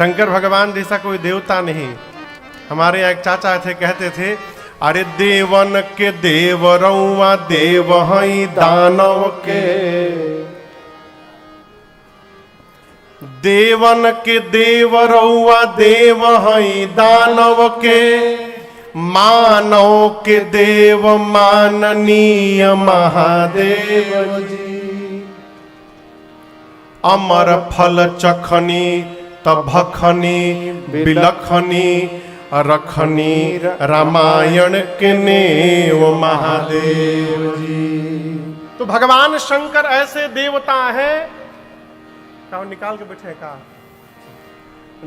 शंकर भगवान जैसा कोई देवता नहीं। हमारे यहाँ एक चाचा थे, कहते थे, अरे देवन के देव रउआ देव हई दानव के, देवन के देव रउआ देव हई दानव के, मानव के देव माननीय महादेव जी। अमर फल चखनी तब भखनी बिलखनी रखनी रामायण के नेव महादेव जी। तो भगवान शंकर ऐसे देवता हैं, कहा निकाल के बैठे कहा,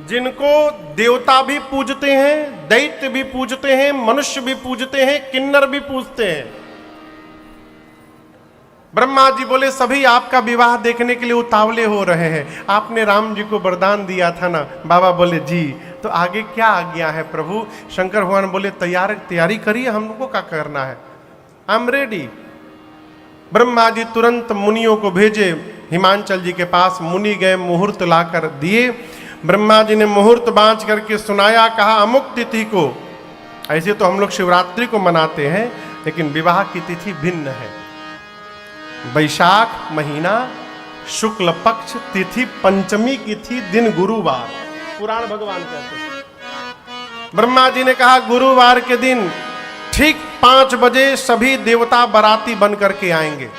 जिनको देवता भी पूजते हैं, दैत्य भी पूजते हैं, मनुष्य भी पूजते हैं, किन्नर भी पूजते हैं। ब्रह्मा जी बोले सभी आपका विवाह देखने के लिए उतावले हो रहे हैं, आपने राम जी को वरदान दिया था ना। बाबा बोले जी, तो आगे क्या आज्ञा है प्रभु? शंकर भगवान बोले तैयारी करिए, हम लोगों का करना है, I am ready. Brahma ji तुरंत मुनियों को भेजे हिमांचल जी के पास। मुनि गए, मुहूर्त लाकर दिए। ब्रह्मा जी ने मुहूर्त बांच करके सुनाया, कहा अमुक तिथि को, ऐसे तो हम लोग शिवरात्रि को मनाते हैं, लेकिन विवाह की तिथि भिन्न है। वैशाख महीना शुक्ल पक्ष तिथि पंचमी की थी, दिन गुरुवार, पुराण भगवान कहते हैं। ब्रह्मा जी ने कहा गुरुवार के दिन ठीक 5 बजे सभी देवता बाराती बन करके आएंगे,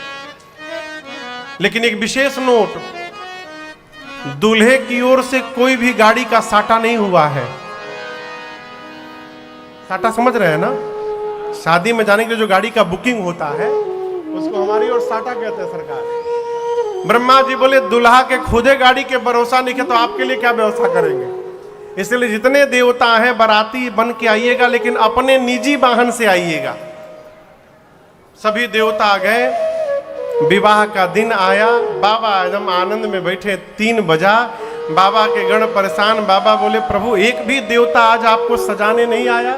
लेकिन एक विशेष नोट, दूल्हे की ओर से कोई भी गाड़ी का साटा नहीं हुआ है। साटा समझ रहे हैं ना? शादी में जाने के लिए जो गाड़ी का बुकिंग होता है उसको हमारी ओर साटा कहते हैं सरकार। ब्रह्मा जी बोले दुल्हा के खुदे गाड़ी के भरोसा नहीं है तो आपके लिए क्या व्यवस्था करेंगे? इसलिए जितने देवता हैं बाराती बन के आइएगा, लेकिन अपने निजी वाहन से आइएगा। सभी देवता आ गए, विवाह का दिन आया। बाबा एकदम आनंद में बैठे, 3 बजा। बाबा के गण परेशान। बाबा बोले प्रभु एक भी देवता आज आपको सजाने नहीं आया?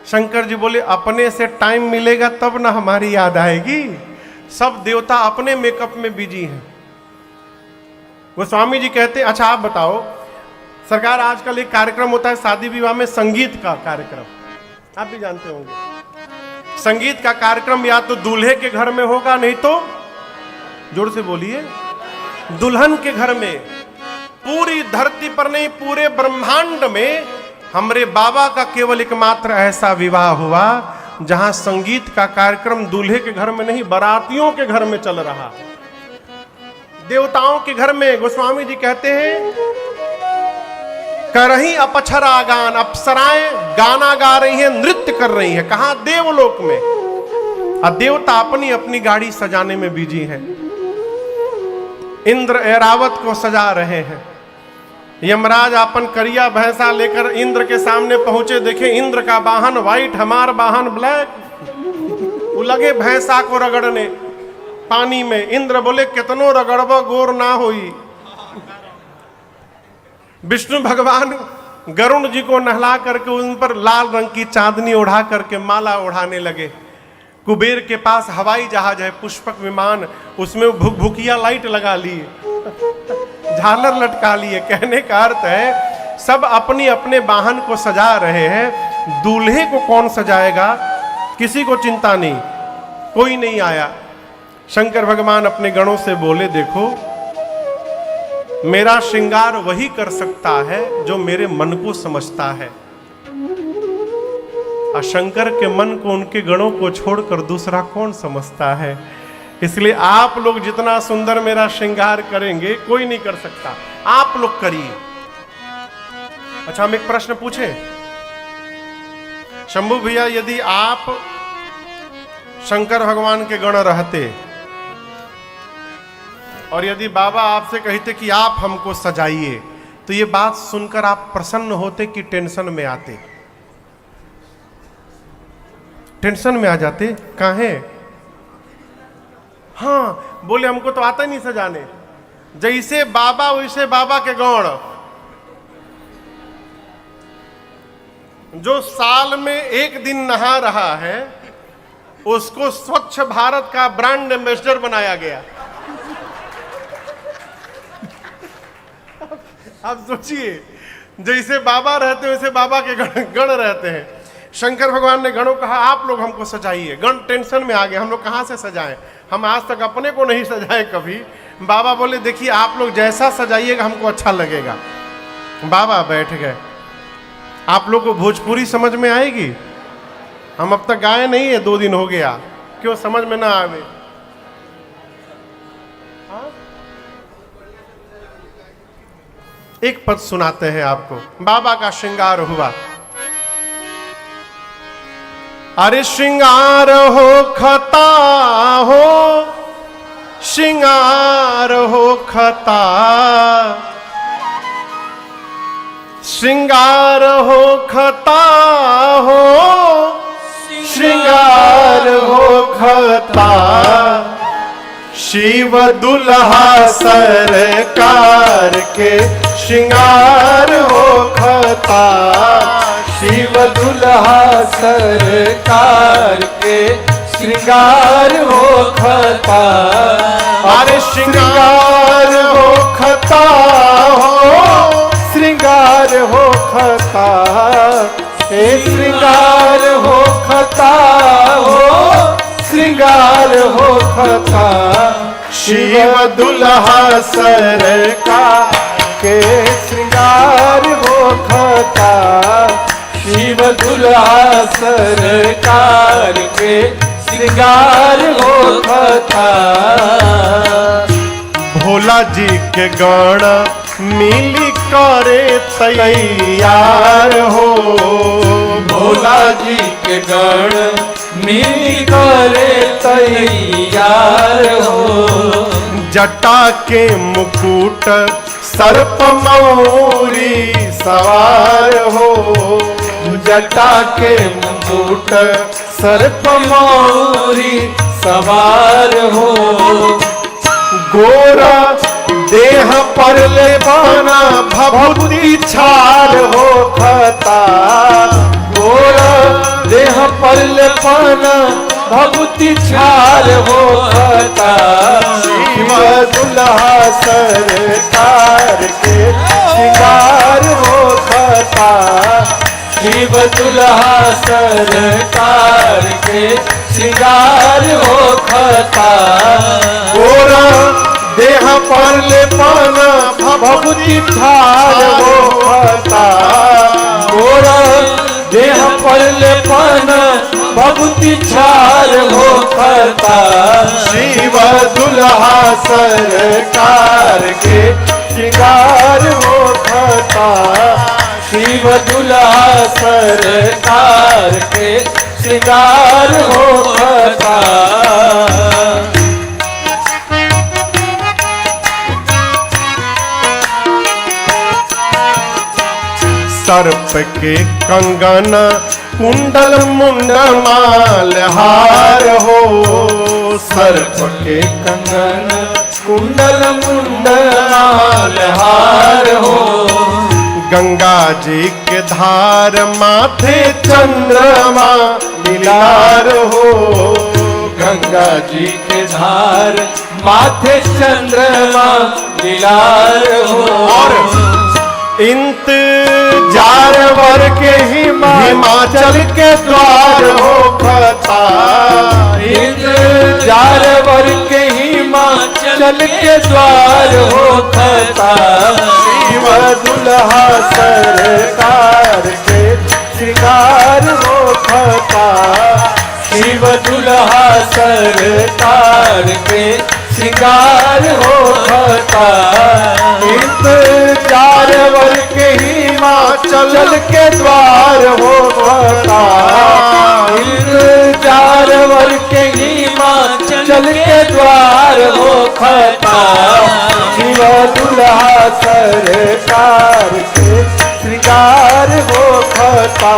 शंकर जी बोले अपने से टाइम मिलेगा तब ना हमारी याद आएगी। सब देवता अपने मेकअप में बिजी हैं। गोस्वामी जी कहते अच्छा आप बताओ सरकार, आजकल एक कार्यक्रम होता है शादी विवाह में, संगीत का कार्यक्रम, आप भी जानते होंगे। संगीत का कार्यक्रम या तो दूल्हे के घर में होगा, नहीं तो जोर से बोलिए दुल्हन के घर में। पूरी धरती पर नहीं, पूरे ब्रह्मांड में हमरे बाबा का केवल एकमात्र ऐसा विवाह हुआ जहां संगीत का कार्यक्रम दूल्हे के घर में नहीं, बारातियों के घर में चल रहा, देवताओं के घर में। गोस्वामी जी कहते हैं करही अपक्षरा गान, अप्सराएं गाना गा रही हैं, नृत्य कर रही हैं। कहां? देवलोक में। और देवता अपनी अपनी गाड़ी सजाने में बिजी हैं। इंद्र ऐरावत को सजा रहे हैं। यमराज अपन करिया भैंसा लेकर इंद्र के सामने पहुंचे। देखे इंद्र का वाहन व्हाइट, हमार वाहन ब्लैक। वो लगे भैंसा को रगड़ने पानी में। इंद्र बोले कितनो रगड़बो गोर ना होई। विष्णु भगवान गरुण जी को नहला करके उन पर लाल रंग की चांदनी ओढ़ा करके माला ओढ़ाने लगे। कुबेर के पास हवाई जहाज है, पुष्पक विमान, उसमें भुकिया लाइट लगा ली, झालर लटका लिए। कहने का अर्थ है सब अपनी अपने वाहन को सजा रहे हैं। दूल्हे को कौन सजाएगा किसी को चिंता नहीं, कोई नहीं आया। शंकर भगवान अपने गणों से बोले देखो मेरा श्रृंगार वही कर सकता है जो मेरे मन को समझता है, और शंकर के मन को उनके गणों को छोड़कर दूसरा कौन समझता है। इसलिए आप लोग जितना सुंदर मेरा श्रृंगार करेंगे कोई नहीं कर सकता, आप लोग करिए। अच्छा हम एक प्रश्न पूछें शंभू भैया, यदि आप शंकर भगवान के गण रहते और यदि बाबा आपसे कहते कि आप हमको सजाइए, तो ये बात सुनकर आप प्रसन्न होते कि टेंशन में आते? टेंशन में आ जाते। काहे? हाँ बोले हमको तो आता ही नहीं सजाने। जैसे बाबा वैसे बाबा के गौड़। जो साल में एक दिन नहा रहा है उसको स्वच्छ भारत का ब्रांड एम्बेसडर बनाया गया। आप सोचिए, जैसे बाबा रहते हैं वैसे बाबा के गण रहते हैं। शंकर भगवान ने गणों कहा आप लोग हमको सजाइए। गण टेंशन में आ गए, हम लोग कहाँ से सजाएं, हम आज तक अपने को नहीं सजाए कभी। बाबा बोले देखिए आप लोग जैसा सजाइएगा हमको अच्छा लगेगा। बाबा बैठ गए। आप लोग को भोजपुरी समझ में आएगी? हम अब तक गाए नहीं है, 2 दिन हो गया, क्यों समझ में ना आवे? एक पद सुनाते हैं आपको। बाबा का श्रृंगार हुआ। अरे श्रृंगार हो खता हो, श्रृंगार हो खता, श्रृंगार हो खता हो, श्रृंगार हो खता, शिव दुल्हा सरकार के श्रृंगार हो खता, शिव दुल्हा सरकार के श्रृंगार हो खता। अरे श्रृंगार हो खता हो, श्रृंगार हो खता, हे श्रृंगार हो खता हो, श्रृंगार हो खता, शिव दुल्हा सरकार के श्रृंगार हो खता, शिव दुल्हा सरकार के श्रृंगार हो खता। भोला जी के गण मिली करे तैयार हो, भोला जी के गण मिल करे तैयार हो, जटा के मुकुट सर्प मौरी सवार हो, जटा के मुकुट सर्प मौरी सवार हो, गोरा देह पर ले बाना भभूति छार हो खता, गोरा देह पर लेपना भभूति छार हो खता, शिव दुल्हा सरकार के श्रृंगार हो खता, शिव दुल्हा सरकार के श्रृंगार हो खता। गोरा देह पर ले पाना भभूति छार हो खता, गोरा देह पर लेपना भभूति छार हो खता, शिव दुल्हा सरकार के श्रृंगार हो खता, शिव दुल्हा सरकार के श्रृंगार हो खता। सर्प के कंगन कुंडल मुंडल माल हार हो, सर्प के कंगन कुंडल मुंडल माल हार हो, गंगा जी के धार माथे चंद्रमा मिलार हो, गंगा जी के धार माथे चंद्रमा मिलार हो, और इंतजार वर के हिमाचल के द्वार हो खता, इंतजार वर के हिमाचल के द्वार हो खता, शिव दुल्हा सरकार के श्रृंगार हो खता, शिव दुल्हा सरकार के श्रृंगार हो खता, इंतजार वर के हिमाचल के द्वार हो खता, इंतजार वर के हिमाचल के द्वार हो खता, शिव दुल्हा सरकार के श्रृंगार हो खता,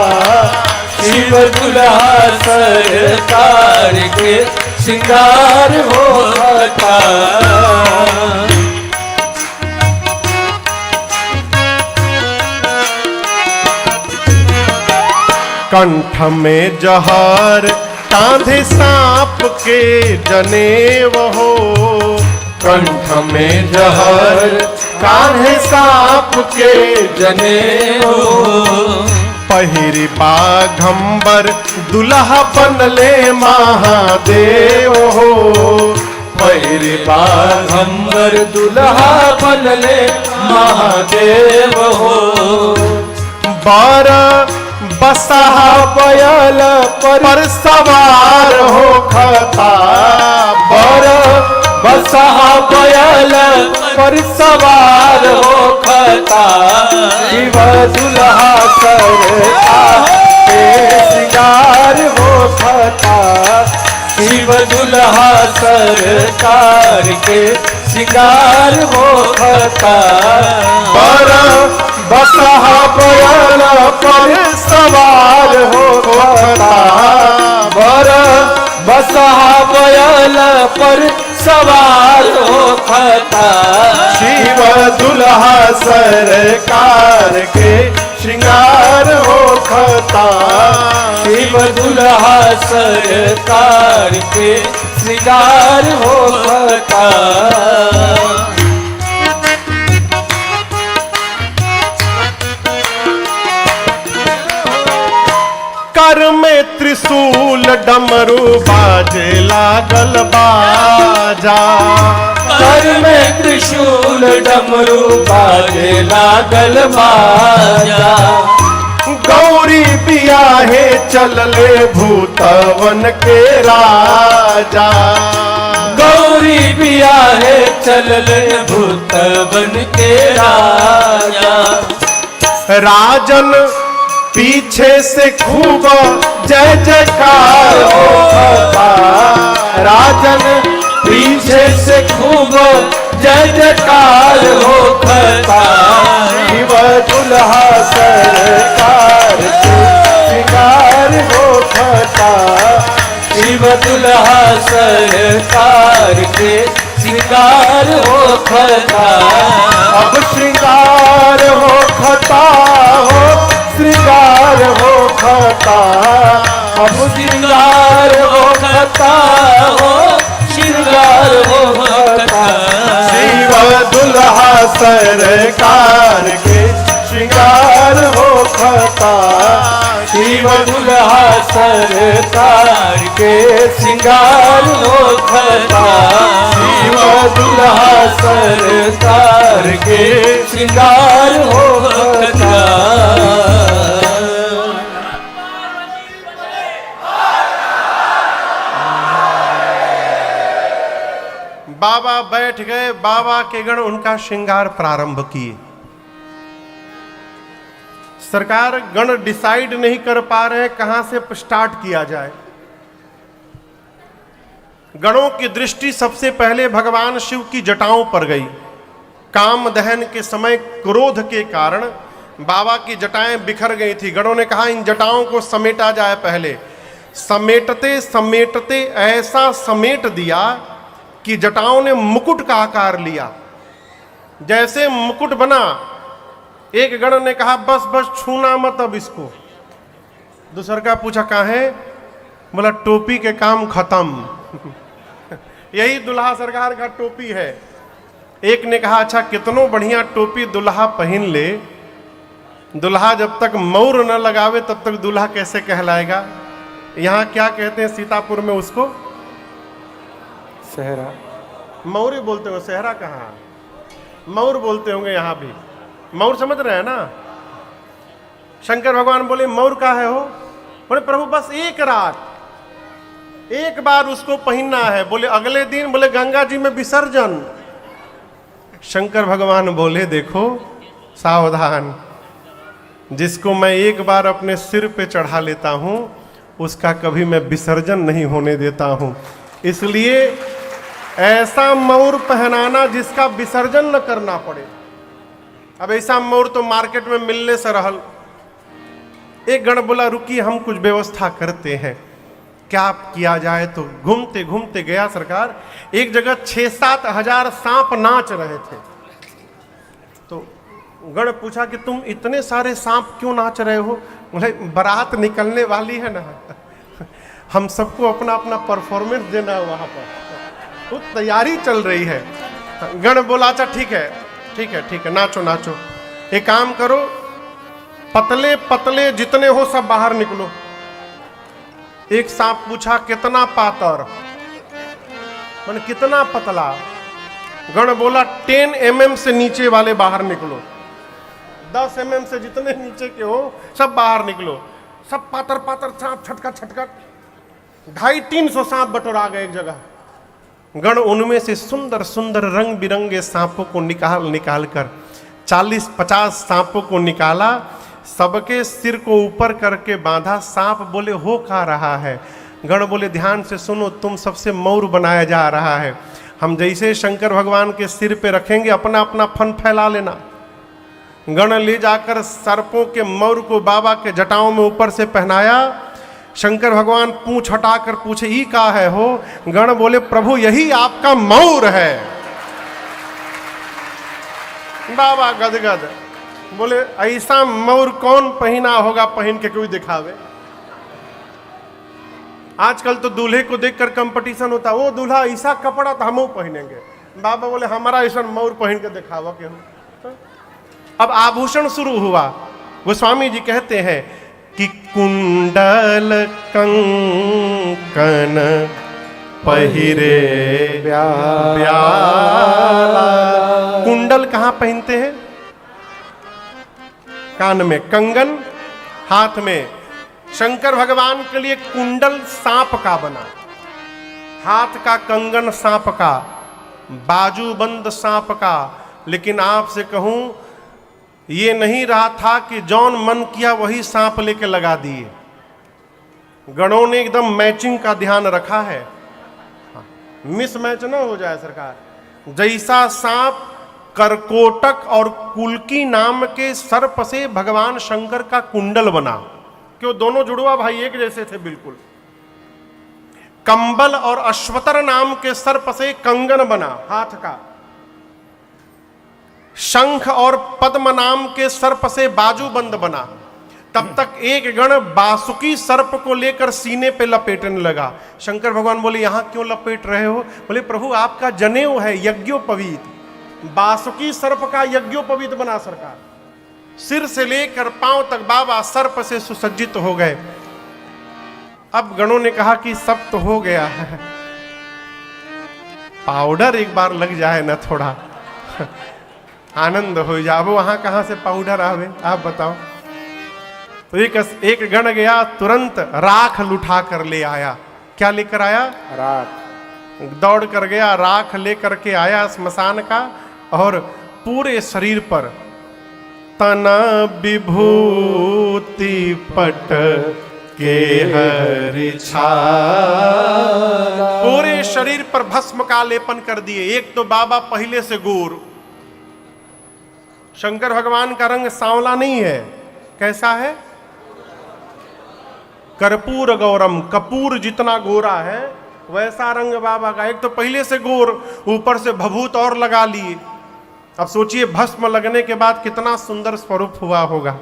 शिव दुल्हा सरकार के श्रृंगार हो खता। कंठ में जहर कांधे सांप के जनेव हो, कंठ में जहर कान्हे सांप के जनेऊ पहिरी बाघंबर दुल्हा बनले महादेव हो। पहिरी बाघंबर दुल्हा बनले महादेव हो। बार बसहा बैल पर सवार हो खता। पर बसहा बैल पर सवार हो खता। शिव दुल्हा सरकार के श्रृंगार हो खता। शिव दुल्हा सरकार के श्रृंगार हो खता। पर बसहा बैल पर सवार हो खता। बर बसहा बैल पर सवार हो खता। शिव दुल्हा सरकार के श्रृंगार हो खता। शिव दुल्हा सरकार के श्रृंगार हो खता। कर में त्रिशूल डमरू बाजे लागल बाजा। कर में त्रिशूल डमरू बाजे लागल बाजा। गौरी बियाहे चलले भूतवन के राजा। गौरी बियाहे चलले भूतवन के राजा। राजन पीछे से खूब जय जयकार हो खता। राजन पीछे से खूब जय जयकार हो खता। शिव दुल्हा सरकार के श्रृंगार हो खता। शिव दुल्हा सरकार के श्रृंगार हो खता। अब श्रृंगार हो खता हो श्रृंगार हो खता। अब श्रृंगार हो खता हो श्रृंगार हो खता। शिव दुल्हा सरकार के श्रृंगार हो खता। शिव दुल्हा सरकार के श्रृंगार हो खता। शिव दुल्हा सरकार के श्रृंगार हो खता। बाबा बैठ गए। बाबा के गण उनका श्रृंगार प्रारंभ किए। सरकार गण डिसाइड नहीं कर पा रहे हैं कहां से स्टार्ट किया जाए। गणों की दृष्टि सबसे पहले भगवान शिव की जटाओं पर गई। काम दहन के समय क्रोध के कारण बाबा की जटाएं बिखर गई थी। गणों ने कहा इन जटाओं को समेटा जाए। पहले समेटते समेटते ऐसा समेट दिया कि जटाओं ने मुकुट का आकार लिया। जैसे मुकुट बना, एक गण ने कहा बस बस छूना मत अब इसको। दूसरा का पूछा कहाँ है? बोला टोपी के काम खत्म। यही दुल्हा सरकार का टोपी है। एक ने कहा अच्छा कितनो बढ़िया टोपी दुल्हा पहन ले, दुल्हा जब तक मौर न लगावे तब तक दुल्हा कैसे कहलाएगा। यहाँ क्या कहते हैं सीतापुर में उसको? सहरा। मौरी बोलते हो, सहरा कहाँ? मौर बोलते होंगे यहाँ भी। मौर समझ रहे हैं ना? शंकर भगवान बोले मौर का है हो? बोले प्रभु बस एक रात एक बार उसको पहनना है। बोले अगले दिन? बोले गंगा जी में विसर्जन। शंकर भगवान बोले देखो सावधान, जिसको मैं एक बार अपने सिर पे चढ़ा लेता हूं उसका कभी मैं विसर्जन नहीं होने देता हूं। इसलिए ऐसा मौर पहनाना जिसका विसर्जन न करना पड़े। अब ऐसा मौर तो मार्केट में मिलने से रहल। एक गण बोला रुकी हम कुछ व्यवस्था करते हैं, क्या किया जाए। तो घूमते घूमते गया सरकार, एक जगह 6-7 हजार सांप नाच रहे थे। तो गण पूछा कि तुम इतने सारे सांप क्यों नाच रहे हो? बोले बारात निकलने वाली है ना, हम सबको अपना अपना परफॉर्मेंस देना है वहां पर, तो तैयारी चल रही है। गण बोला अच्छा ठीक है, ठीक है, नाचो नाचो। एक काम करो, पतले पतले जितने हो सब बाहर निकलो। एक सांप पूछा कितना पातर, मैंने कितना पतला। गण बोला 10 mm से नीचे वाले बाहर निकलो। 10 mm से जितने नीचे के हो सब बाहर निकलो। सब पातर पातर सांप, छटका छटका 250-300 सांप बटोरा गए एक जगह। गण उनमें से सुंदर सुंदर रंग बिरंगे सांपों को निकाल कर 40-50 सांपों को निकाला, सबके सिर को ऊपर करके बांधा। सांप बोले हो क्या रहा है? गण बोले ध्यान से सुनो, तुम सबसे मौर बनाया जा रहा है। हम जैसे शंकर भगवान के सिर पे रखेंगे, अपना अपना फन फैला लेना। गण ले जाकर सर्पों के मौर को बाबा के जटाओं में ऊपर से पहनाया। शंकर भगवान पूंछ हटाकर पूछे ई का है हो? गण बोले प्रभु यही आपका मौर है। बाबा गदगद बोले ऐसा मौर कौन पहना होगा, पहन के कोई दिखावे। आजकल तो दूल्हे को देखकर कंपटीशन होता, वो दूल्हा ऐसा कपड़ा तो हम पहनेंगे। बाबा बोले हमारा ऐसा मौर पहन के दिखावा के हो। अब आभूषण शुरू हुआ। गोस्वामी जी कहते हैं कि कुंडल कंकन पहिरे प्याला। कुंडल कहाँ पहनते हैं? कान में, कंगन हाथ में। शंकर भगवान के लिए कुंडल सांप का बना, हाथ का कंगन सांप का, बाजूबंद सांप का। लेकिन आपसे कहूं, ये नहीं रहा था कि जौन मन किया वही सांप लेके लगा दिए। गणों ने एकदम मैचिंग का ध्यान रखा है, मिसमैच ना हो जाए सरकार। जैसा सांप करकोटक और कुल्की नाम के सर्प से भगवान शंकर का कुंडल बना, क्यों दोनों जुड़वा भाई एक जैसे थे बिल्कुल। कंबल और अश्वतर नाम के सर्प से कंगन बना हाथ का। शंख और पद्म नाम के सर्प से बाजूबंद बना। तब तक एक गण बासुकी सर्प को लेकर सीने पे लपेटने लगा। शंकर भगवान बोले यहां क्यों लपेट रहे हो? बोले प्रभु आपका जनेऊ है यज्ञोपवीत। बासुकी सर्प का यज्ञोपवीत बना सरकार। सिर से लेकर पांव तक बाबा सर्प से सुसज्जित हो गए। अब गणों ने कहा कि सब तो हो गया है, पाउडर एक बार लग जाए ना, थोड़ा आनंद हो जाए। वहां कहां से पाउडर आवे आप बताओ। तो एक गण गया, तुरंत राख लुठा कर ले आया। क्या लेकर आया? राख। दौड़ कर गया, राख लेकर के आया स्मशान का, और पूरे शरीर पर तना विभूति पट के हरि छाया, पूरे शरीर पर भस्म का लेपन कर दिए। एक तो बाबा पहले से गोर, शंकर भगवान का रंग सांवला नहीं है, कैसा है? कर्पूर गौरम, कपूर जितना गोरा है वैसा रंग बाबा का। एक तो पहले से गोर, ऊपर से भभूत और लगा लिए। अब सोचिए भस्म लगने के बाद कितना सुंदर स्वरूप हुआ होगा।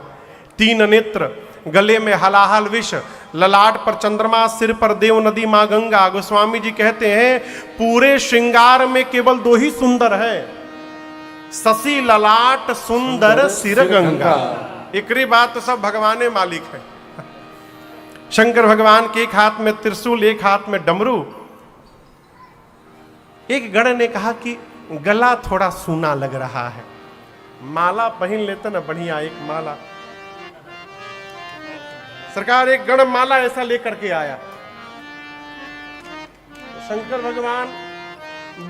3 नेत्र, गले में हलाहल विष, ललाट पर चंद्रमा, सिर पर देव नदी मां गंगा। गोस्वामी जी कहते हैं पूरे श्रृंगार में केवल 2 ही सुंदर है, शशि ललाट सुंदर सिर गंगा। एकरी बात तो सब भगवाने मालिक है। शंकर भगवान के एक हाथ में त्रिशूल, एक हाथ में डमरू। एक गण ने कहा कि गला थोड़ा सूना लग रहा है, माला पहन लेते ना बढ़िया एक माला। सरकार एक गण माला ऐसा लेकर के आया। शंकर भगवान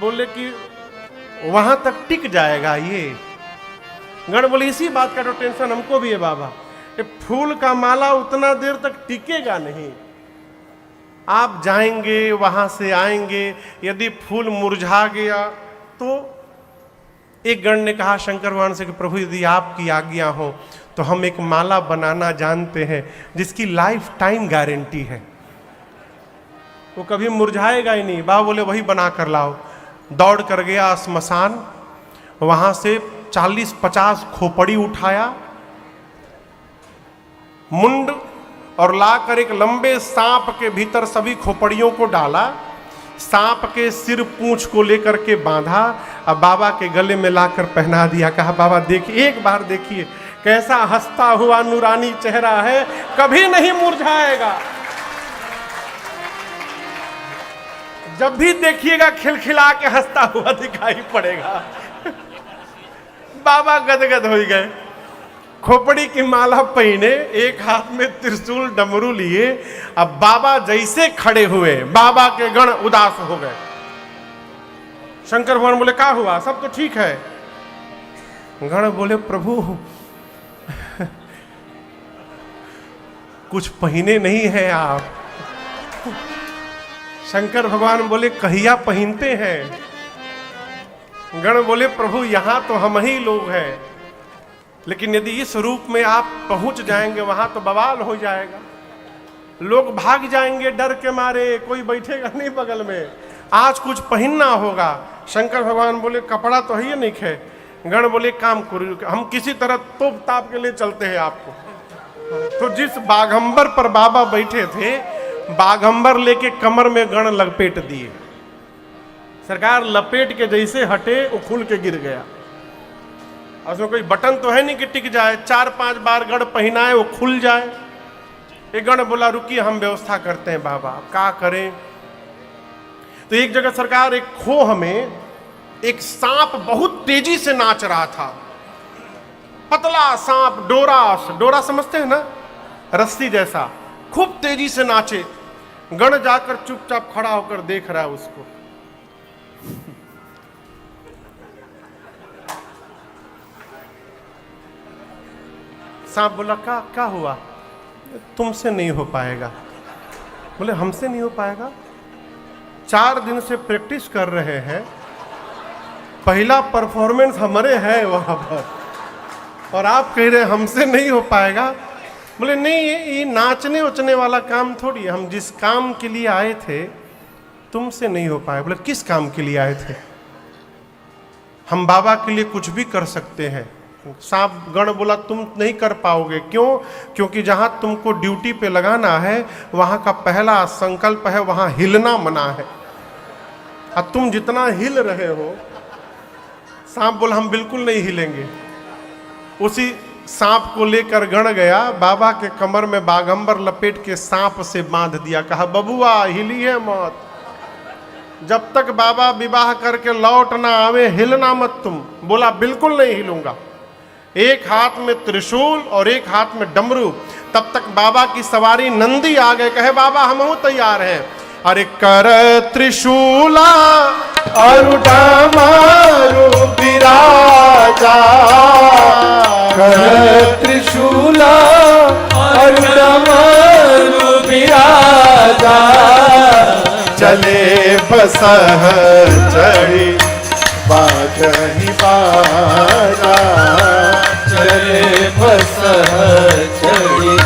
बोले कि वहां तक टिक जाएगा ये? गण बोले इसी बात का तो टेंशन हमको भी है बाबा, ये फूल का माला उतना देर तक टिकेगा नहीं। आप जाएंगे वहां से आएंगे, यदि फूल मुरझा गया तो। एक गण ने कहा शंकर भगवान से कि प्रभु यदि आपकी आज्ञा हो तो हम एक माला बनाना जानते हैं जिसकी लाइफ टाइम गारंटी है, वो कभी मुरझाएगा ही नहीं। बाबा बोले वही बना कर लाओ। दौड़ कर गया स्मशान, वहां से 40-50 खोपड़ी उठाया, मुंड और लाकर एक लंबे सांप के भीतर सभी खोपड़ियों को डाला। सांप के सिर पूंछ को लेकर के बांधा और बाबा के गले में लाकर पहना दिया। कहा बाबा देखिए, एक बार देखिए कैसा हंसता हुआ नूरानी चेहरा है, कभी नहीं मुरझाएगा। जब भी देखिएगा खिलखिला के हंसता हुआ दिखाई पड़ेगा। बाबा गदगद हो गए, खोपड़ी की माला पहने, एक हाथ में त्रिशूल डमरू लिए। अब बाबा जैसे खड़े हुए, बाबा के गण उदास हो गए। शंकर भगवान बोले क्या हुआ, सब तो ठीक है। गण बोले प्रभु कुछ पहने नहीं है आप। शंकर भगवान बोले कहिया पहनते हैं। गण बोले प्रभु यहां तो हम ही लोग हैं, लेकिन यदि इस रूप में आप पहुंच जाएंगे वहां तो बवाल हो जाएगा, लोग भाग जाएंगे डर के मारे, कोई बैठेगा नहीं बगल में, आज कुछ पहनना होगा। शंकर भगवान बोले कपड़ा तो है नहीं है। गण बोले काम करो, हम किसी तरह तोप ताप के लिए चलते हैं आपको। तो जिस बाघंबर पर बाबा बैठे थे, बाघंबर लेके कमर में गण लपेट दिए। सरकार लपेट के जैसे हटे वो खुल के गिर गया। उसमें कोई बटन तो है नहीं कि टिक जाए, 4-5 बार गण पहनाए वो खुल जाए। एक गण बोला रुकिए हम व्यवस्था करते हैं बाबा, क्या करें। तो एक जगह सरकार एक खोह में एक सांप बहुत तेजी से नाच रहा था। पतला सांप, डोरा समझते हैं ना, रस्सी जैसा, खूब तेजी से नाचे। गण जाकर चुपचाप खड़ा होकर देख रहा है उसको। सांप बोला क्या हुआ, तुमसे नहीं हो पाएगा। बोले हमसे नहीं हो पाएगा, 4 दिन से प्रैक्टिस कर रहे हैं, पहला परफॉर्मेंस हमारे है वहां पर, और आप कह रहे हमसे नहीं हो पाएगा। बोले नहीं ये नाचने उचने वाला काम थोड़ी है, हम जिस काम के लिए आए थे तुमसे नहीं हो पाए। बोले किस काम के लिए आए थे। हम बाबा के लिए कुछ भी कर सकते हैं। सांप गण बोला तुम नहीं कर पाओगे, क्यों, क्योंकि जहां तुमको ड्यूटी पे लगाना है वहां का पहला संकल्प है वहां हिलना मना है, और तुम जितना हिल रहे हो। सांप बोला हम बिल्कुल नहीं हिलेंगे। उसी सांप को लेकर गण गया, बाबा के कमर में बाघंबर लपेट के सांप से बांध दिया। कहा बबुआ हिलिए मत, जब तक बाबा विवाह करके लौट ना आवे हिलना मत तुम। बोला बिल्कुल नहीं हिलूंगा। एक हाथ में त्रिशूल और एक हाथ में डमरू। तब तक बाबा की सवारी नंदी आ गए, कहे बाबा हम तैयार हैं। अरे कर त्रिशूला और डमरू विराजा, कर त्रिशूला और डमरू विराजा, चले बसह चढ़ी बाजहि बाजा, चले बसह चढ़ी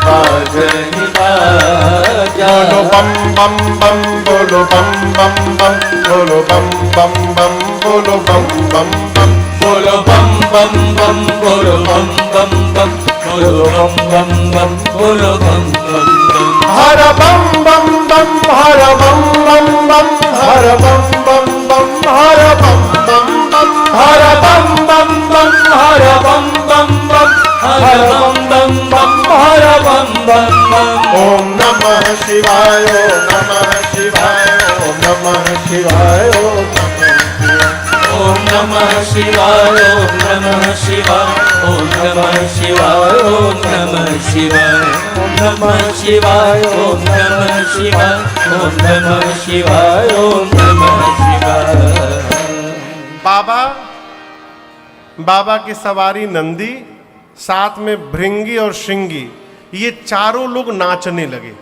बाजहि बाजा। बोलो बम बम बम, बोलो बम बम बम, बोलो बम बम बम, बोलो बम बम बम, बोलो बम बम बम, बोलो बम बम बम, बोलो बम बम बम, बोलो बम बम बम। हर बम बम बम, हर बम बम बम, हर बम बम बम, हर बम बम बम, हर बम बम बम, हर बम बम बम, हर बम बम बम, हर बम बम बम। ओम नमः शिवाय, ओम नमः शिवाय, ओम नमः शिवाय, ओम नमः शिवाय। ओम नमः शिवाय, ओम नमः शिवाय, ओम नमः शिवाय, ओम नमः शिवाय, ओम नमः शिवाय, ओम नमः शिवाय, ओम नमः शिवाय। बाबा की सवारी नंदी, साथ में भृंगी और श्रृंगी, ये चारों लोग नाचने लगे।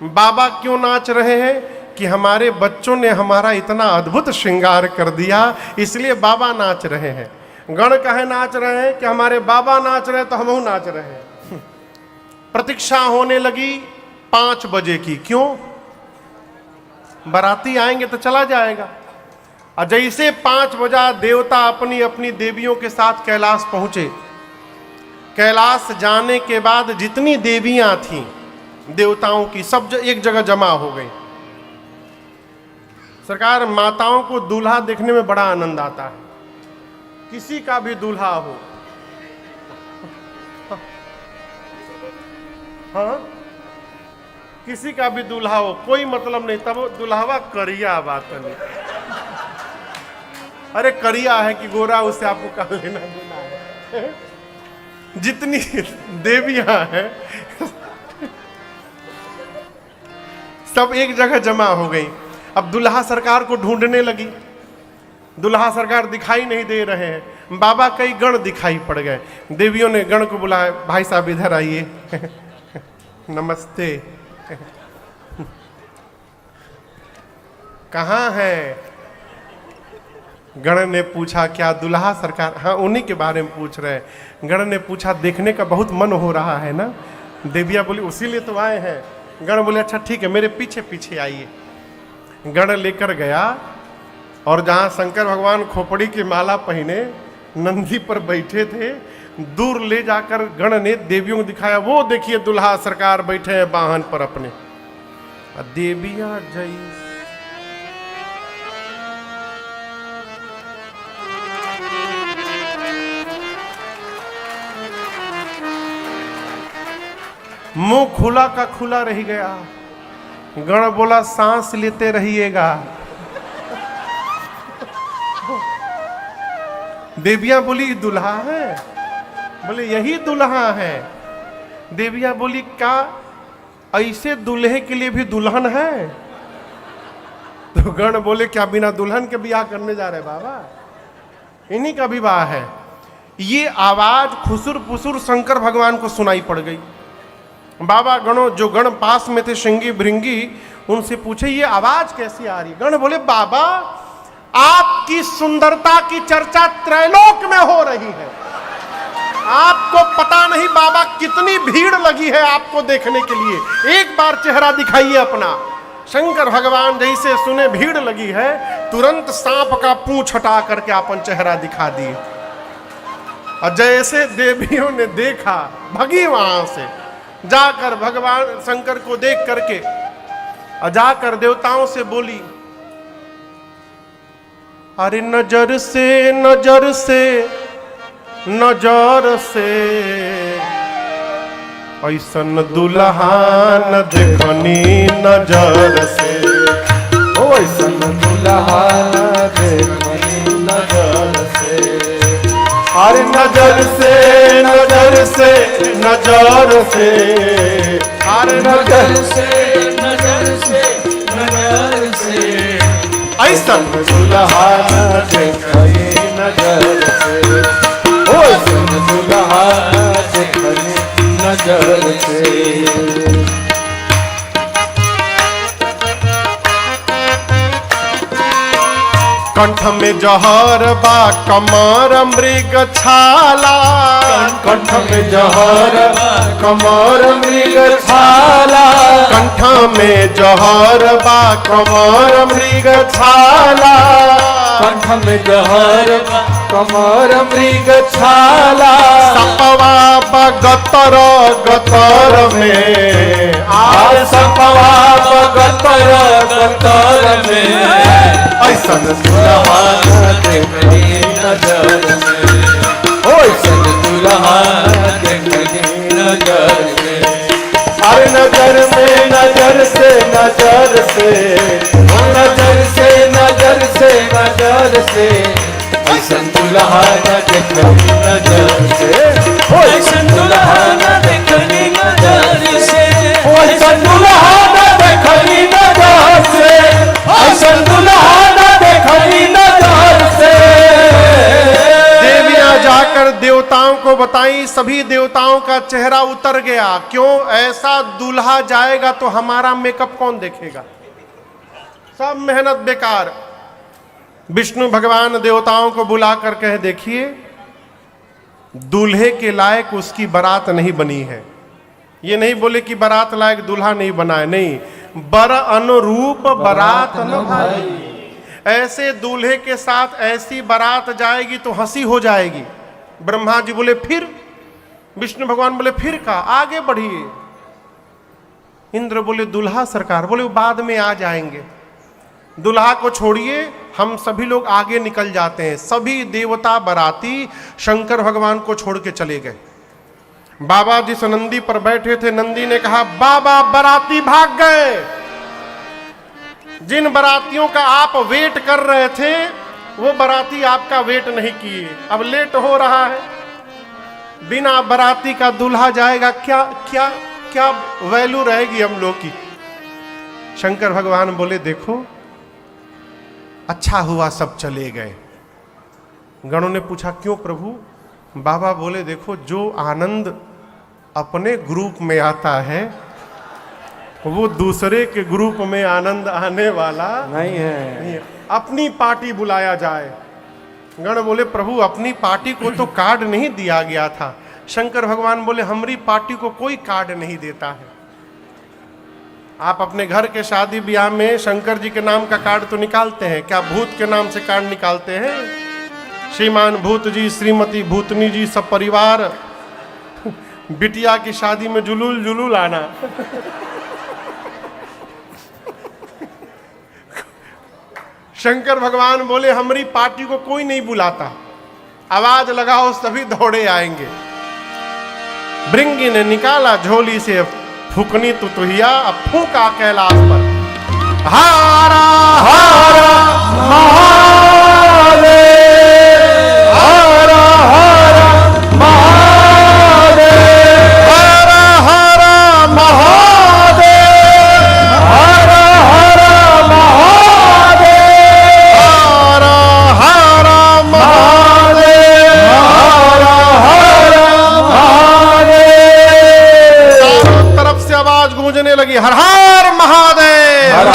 बाबा क्यों नाच रहे हैं कि हमारे बच्चों ने हमारा इतना अद्भुत श्रृंगार कर दिया, इसलिए बाबा नाच रहे हैं। गण कहे नाच रहे हैं कि हमारे बाबा नाच रहे हैं तो हम नाच रहे हैं। प्रतीक्षा होने लगी 5 बजे की, क्यों, बाराती आएंगे तो चला जाएगा। और जैसे 5 बजा देवता अपनी अपनी देवियों के साथ कैलाश पहुंचे। कैलाश जाने के बाद जितनी देवियां थीं देवताओं की, सब एक जगह जमा हो गई। सरकार, माताओं को दूल्हा देखने में बड़ा आनंद आता है, किसी का भी दूल्हा हो। हाँ, किसी का भी दूल्हा हो, कोई मतलब नहीं, तब दुल्हावा करिया बात नहीं। अरे करिया है कि गोरा, उससे आपको क्या लेना देना है। जितनी देवियां हैं सब एक जगह जमा हो गई। अब दुल्हा सरकार को ढूंढने लगी, दुल्हा सरकार दिखाई नहीं दे रहे हैं। बाबा कई गण दिखाई पड़ गए। देवियों ने गण को बुलाया, भाई साहब इधर आइए। नमस्ते। कहाँ है? गण ने पूछा, क्या दुल्हा सरकार? हाँ, उन्हीं के बारे में पूछ रहे हैं। गण ने पूछा, देखने का बहुत मन हो रहा है ना? देविया बोली, उसी लिए तो आए हैं। गण बोले, अच्छा ठीक है, मेरे पीछे पीछे आइए। गण लेकर गया और जहाँ शंकर भगवान खोपड़ी की माला पहने नंदी पर बैठे थे, दूर ले जाकर गण ने देवियों को दिखाया, वो देखिए दुल्हा सरकार बैठे हैं वाहन पर अपने। देविया जय मुंह खुला का खुला रह गया। गण बोला, सांस लेते रहिएगा। देवियां बोली, दुल्हा है? बोले, यही दुल्हा है। देवियां बोली, क्या ऐसे दूल्हे के लिए भी दुल्हन है? तो गण बोले, क्या बिना दुल्हन के ब्याह करने जा रहे बाबा? इन्हीं का विवाह है। ये आवाज खुसुर पुसुर शंकर भगवान को सुनाई पड़ गई। बाबा गणों, जो गण पास में थे श्रृंगी भृंगी, उनसे पूछे, ये आवाज कैसी आ रही? गण बोले, बाबा आपकी सुंदरता की चर्चा त्रैलोक में हो रही है। आपको पता नहीं बाबा कितनी भीड़ लगी है आपको देखने के लिए। एक बार चेहरा दिखाइए अपना। शंकर भगवान जैसे सुने भीड़ लगी है, तुरंत सांप का पूंछ हटा करके अपन चेहरा दिखा दिए। और जैसे देवियों ने देखा, भगी वहां से, जाकर भगवान शंकर को देख करके जाकर देवताओं से बोली, अरे नजर से नजर से नजर से ऐसन दुल्हा न देखनी नजर से। ओ ऐसन दुल्हा न देखनी नजर से। अरे नजर से नजर से नजर से, अरे नजर से नजर से नजर से ऐसन दुल्हा न देखनी नजर से। ओ ऐसन दुल्हा न देखनी नजर से। कंठ में जहर बा कमर मृग छाला। कंठ में जहर कमर मृग छाला। कंठ में जहर बा कमर मृग छाला। कंठ में जहर कमर मृग छाला। सपवा बगतर गतर में, आर सपवा बगतर गतर में ऐसन दुल्हा न देखनी नजर में। ओ ऐसन दुल्हा न देखनी नजर में। अरे नजर में नजर से नजर से, ओ नजर से नजर से नजर से ऐसन दुल्हा न देखनी नजर से। ओ ऐसन दुल्हा न देखनी नजर से। ओ ऐसन दुल्हा न देखनी नजर से। ऐसन दुल्हा न देखनी नजर से। देवियां जाकर देवताओं को बताई, सभी देवताओं का चेहरा उतर गया। क्यों? ऐसा दूल्हा जाएगा तो हमारा मेकअप कौन देखेगा? सब मेहनत बेकार। विष्णु भगवान देवताओं को बुलाकर कहे, देखिए दूल्हे के लायक उसकी बारात नहीं बनी है। ये नहीं बोले कि बारात लायक दूल्हा नहीं बना है, नहीं, बर अनुरूप बारात न भाई। ऐसे दूल्हे के साथ ऐसी बारात जाएगी तो हंसी हो जाएगी। ब्रह्मा जी बोले फिर, विष्णु भगवान बोले फिर का, आगे बढ़िए। इंद्र बोले दुल्हा सरकार, बोले वो बाद में आ जाएंगे। दुल्हा को छोड़िए, हम सभी लोग आगे निकल जाते हैं। सभी देवता बाराती शंकर भगवान को छोड़ के चले गए। बाबा जिस नंदी पर बैठे थे, नंदी ने कहा, बाबा बाराती भाग गए। जिन बारातियों का आप वेट कर रहे थे, वो बाराती आपका वेट नहीं किए, अब लेट हो रहा है। बिना बाराती का दूल्हा जाएगा, क्या क्या क्या वैल्यू रहेगी हम लोग की। शंकर भगवान बोले, देखो अच्छा हुआ सब चले गए। गणों ने पूछा, क्यों प्रभु? बाबा बोले, देखो जो आनंद अपने ग्रुप में आता है, वो दूसरे के ग्रुप में आनंद आने वाला नहीं है। अपनी पार्टी बुलाया जाए। गण बोले, प्रभु अपनी पार्टी को तो कार्ड नहीं दिया गया था। शंकर भगवान बोले, हमारी पार्टी को कोई कार्ड नहीं देता है। आप अपने घर के शादी ब्याह में शंकर जी के नाम का कार्ड तो निकालते हैं, क्या भूत के नाम से कार्ड निकालते हैं? श्रीमान भूत जी, श्रीमती भूतनी जी, सब परिवार बिटिया की शादी में जुलूल जुलूल आना। शंकर भगवान बोले, हमारी पार्टी को कोई नहीं बुलाता, आवाज लगाओ सभी दौड़े आएंगे। भृंगी ने निकाला झोली से फूकनी तुतुहिया, अब फूका कैलाश पर, हारा हारा महादेव, हारा हारा महादेव, हारा हारा महादेव, हारा हारा महादेव, हारा हारा महादेव, हारा हारा महादेव। चारों तरफ से आवाज गूंजने लगी, हर हर महादेव, हर हर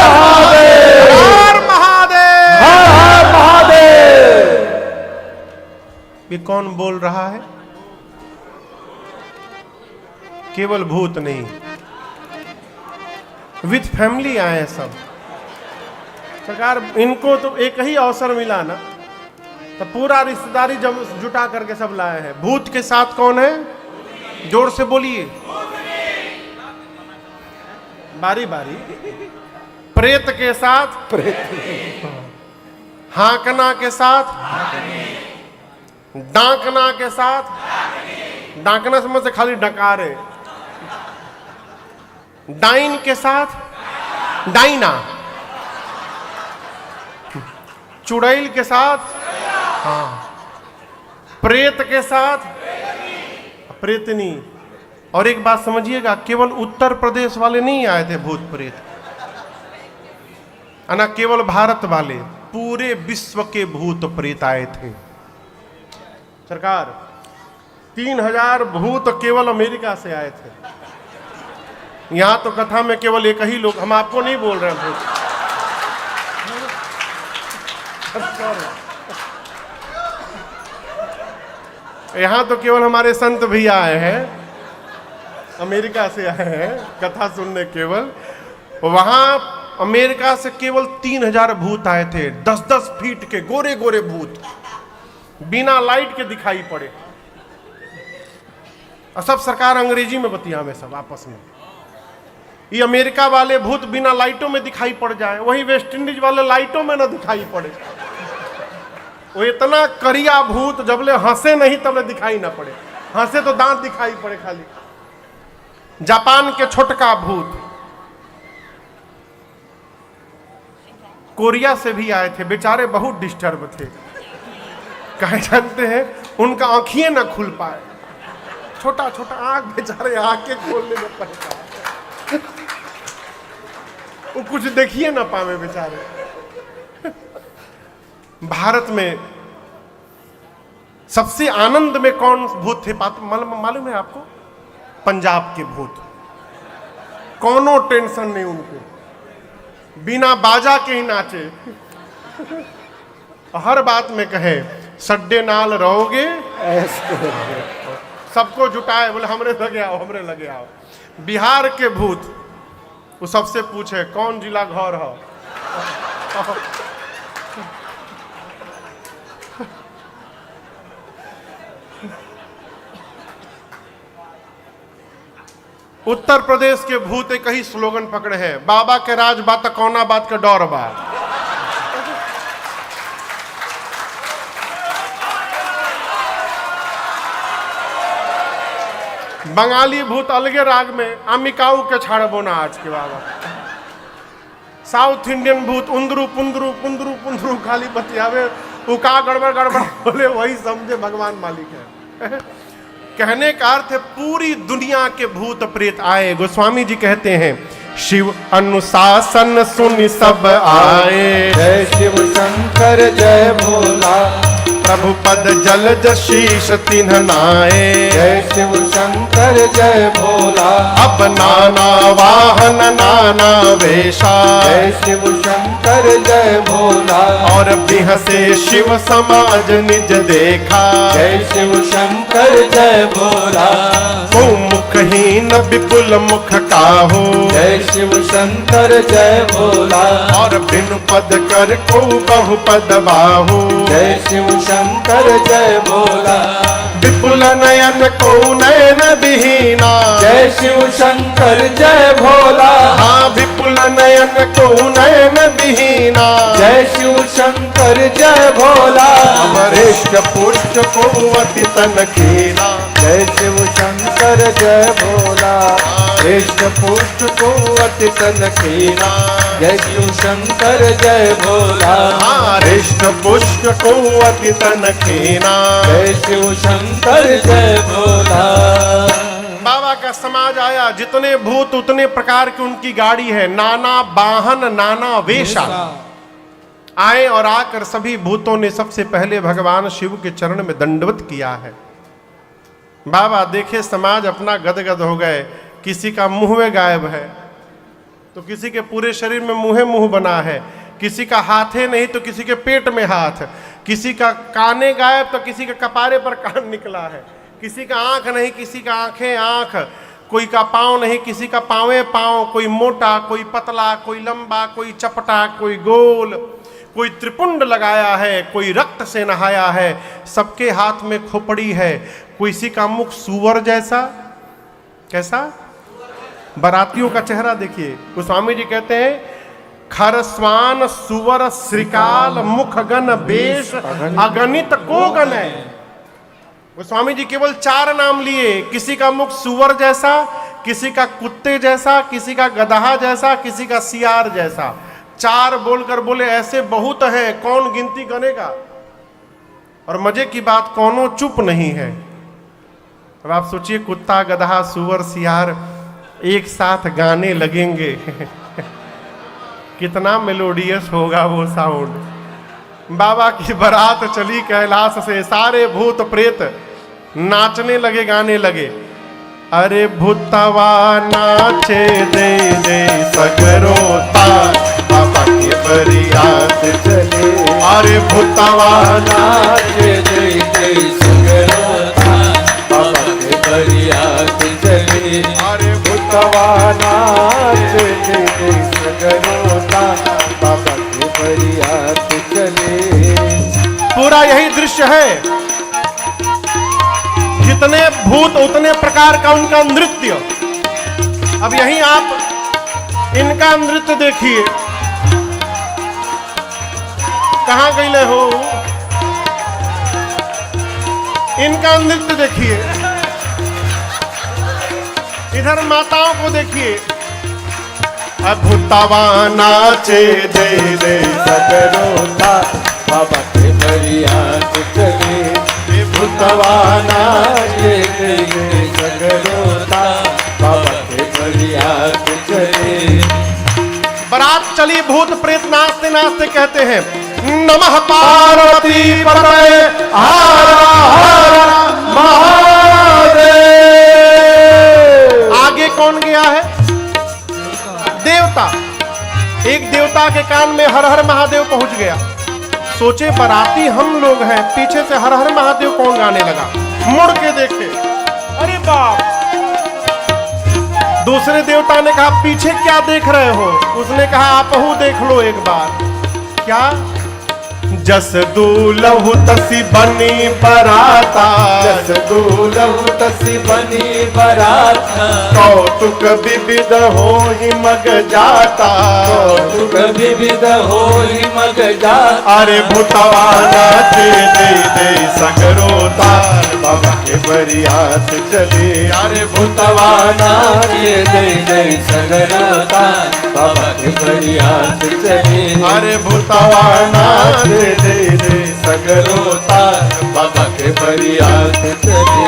महादेव, हर महादेव, हर हर महादेव। ये कौन बोल रहा है? केवल भूत नहीं, विथ फैमिली आए सब। सरकार, इनको तो एक ही अवसर मिला ना, तो पूरा रिश्तेदारी जब जुटा करके सब लाए हैं। भूत के साथ कौन है? जोर से बोलिए, बारी बारी। प्रेत के साथ, हाकना के साथ, डांकना के साथ, डांकना समझ से खाली डकारे। डाइन के साथ, डाइना। चुड़ैल के साथ, हाँ। प्रेत के साथ, प्रेतनी। और एक बात समझिएगा, केवल उत्तर प्रदेश वाले नहीं आए थे भूत प्रेत, ना केवल भारत वाले, पूरे विश्व के भूत प्रेत आए थे। सरकार, 3000 भूत केवल अमेरिका से आए थे। यहां तो कथा में केवल एक ही लोग, हम आपको नहीं बोल रहे हैं भूत। यहां तो केवल हमारे संत भैया आए हैं, अमेरिका से आए हैं कथा सुनने केवल। वहां अमेरिका से केवल 3000 भूत आए थे, 10-10 फीट के गोरे गोरे भूत, बिना लाइट के दिखाई पड़े। और सब सरकार अंग्रेजी में बतिया में सब आपस में। ये अमेरिका वाले भूत बिना लाइटों में दिखाई पड़ जाए, वही वेस्ट इंडीज वाले लाइटों में ना दिखाई पड़े। वो इतना करिया भूत, जबले हंसे नहीं तबले दिखाई ना पड़े, हंसे तो दांत दिखाई पड़े खाली। जापान के छोटका भूत, कोरिया से भी आए थे, बेचारे बहुत डिस्टर्ब थे। कहे जानते हैं, उनका आंखियां ना खुल पाए, छोटा छोटा आंख, बेचारे आंखें खोलने में परेशान, वो कुछ देखिए ना पावे बेचारे। भारत में सबसे आनंद में कौन भूत थे मालूम है आपको? पंजाब के भूत। कोनो टेंशन नहीं उनको, बिना बाजा के ही नाचे। हर बात में कहे, सड्डे नाल रहोगे, सबको जुटाए, बोले हमरे लगे आओ, हमरे लगे आओ। बिहार के भूत, वो सबसे पूछे कौन जिला घर हो। उत्तर प्रदेश के भूत एक ही स्लोगन पकड़े हैं, बाबा के राज बात कौना बात का डर बा। बंगाली भूत अलगे राग में अमिकाऊ के छाड़ बोना आज के बाबा। साउथ इंडियन भूत उंदरू पुंदरू पुंदरू पुंदरू खाली बतियावे, उका गड़बड़ गड़बड़ बोले, वही समझे भगवान मालिक है। कहने का अर्थ है पूरी दुनिया के भूत प्रेत आए। गोस्वामी जी कहते हैं शिव अनुशासन सुन सब आए, जय शिव शंकर जय भोला, प्रभु पद जलज शीश तिन्ह नाए। जय शिव शंकर जय भोला, अब नाना वाहन नाना वेशा, जय शिव शंकर जय भोला, और बिहसे शिव समाज निज देखा। जय शिव शंकर जय भोला, को मुखहीन विपुल मुख काहू, जय शिव शंकर जय भोला, और बिनु पद कर को बहु पद बाहू। जय शिव शंकर जय भोला, विपुल नयन को नयन विहीना। जय शिव शंकर जय भोला, हाँ विपुल नयन को नयन विहीना। जय शिव शंकर जय भोला, वरिष्ठ पुष्ट को अति तन कीना। जय शिव शंकर जय भोला, हृष्ट पुष्ट को अति तन कीना। जय शिव शंकर जय भोला, हृष्ट पुष्ट को अति तन कीना। जय शिव शंकर जय भोला। बाबा का समाज आया, जितने भूत उतने प्रकार की उनकी गाड़ी है, नाना वाहन नाना वेशा। आए और आकर सभी भूतों ने सबसे पहले भगवान शिव के चरण में दंडवत किया है। बाबा देखे समाज अपना गदगद हो गए। किसी का मुंह में गायब है तो किसी के पूरे शरीर में मुंह बना है, किसी का हाथे नहीं तो किसी के पेट में हाथ, किसी का काने गायब तो किसी के कपारे पर कान निकला है, किसी का आंख नहीं किसी का आंखें आंख, कोई का पाँव नहीं किसी का पाँवें पाँव, कोई मोटा कोई पतला, कोई लंबा कोई चपटा, कोई गोल, कोई त्रिपुंड लगाया है, कोई रक्त से नहाया है, सबके हाथ में खोपड़ी है। किसी का मुख सुअर जैसा, कैसा? बारातियों का चेहरा देखिए। गोस्वामी जी कहते हैं खरस्वान सुवर श्रीकाल मुख गण बेश अगणित को गण है। गोस्वामी जी केवल 4 नाम लिए। किसी का मुख सुअर जैसा, किसी का कुत्ते जैसा, किसी का गदहा जैसा, किसी का सियार जैसा। 4 बोलकर बोले ऐसे बहुत हैं, कौन गिनती करेगा। और मजे की बात कौनों चुप नहीं है। अब आप सोचिए कुत्ता गदहा सुअर सियार एक साथ गाने लगेंगे कितना मेलोडियस होगा वो साउंड। बाबा की बारात चली कैलाश से, सारे भूत प्रेत नाचने लगे गाने लगे। अरे भूतवा नाचे दे दे सगरोता बाबा की बरियात चले। अरे भूतवा नाचे दे दे सगरोता बाबा के बरियात चले। अरे भूतवा नाचे दे दे सगरोता बाबा के बरियात चले। पूरा यही दृश्य है। जितने भूत उतने प्रकार का उनका नृत्य। अब यहीं आप इनका नृत्य देखिए। कहां गईले हो? इनका नृत्य देखिए। इधर माताओं को देखिए। अब भूतवा नाचे दे दे सगरोता बाबा के बरियात चले। भूतवा नाचे दे दे सगरोता बाबा के बरियात चले। बारात चली, भूत प्रेत नाचते नाचते कहते हैं नमः पार्वती पतये हर हर महादेव। आगे कौन गया है? देवता। एक देवता के कान में हर हर महादेव पहुंच गया। सोचे बाराती हम लोग हैं, पीछे से हर हर महादेव कौन गाने लगा। मुड़ के देखे, अरे बाप। दूसरे देवता ने कहा पीछे क्या देख रहे हो? उसने कहा आप हूं देख लो एक बार। क्या? जस दूलहु तसी बनी बराता, जस दूलहु तसी बनी बराता, कौतुक विविध होहि मग जाता, कौतुक विविध होहि मग जाता। अरे भूतवा नाचे दे दे सगरोता, बाबा के बरियात चले, अरे भूतवा नाचे दे दे सगरोता, बाबा के बरियात चले। अरे भूतवा नाचे दे दे सगरोता, बाबा के बरियात चले।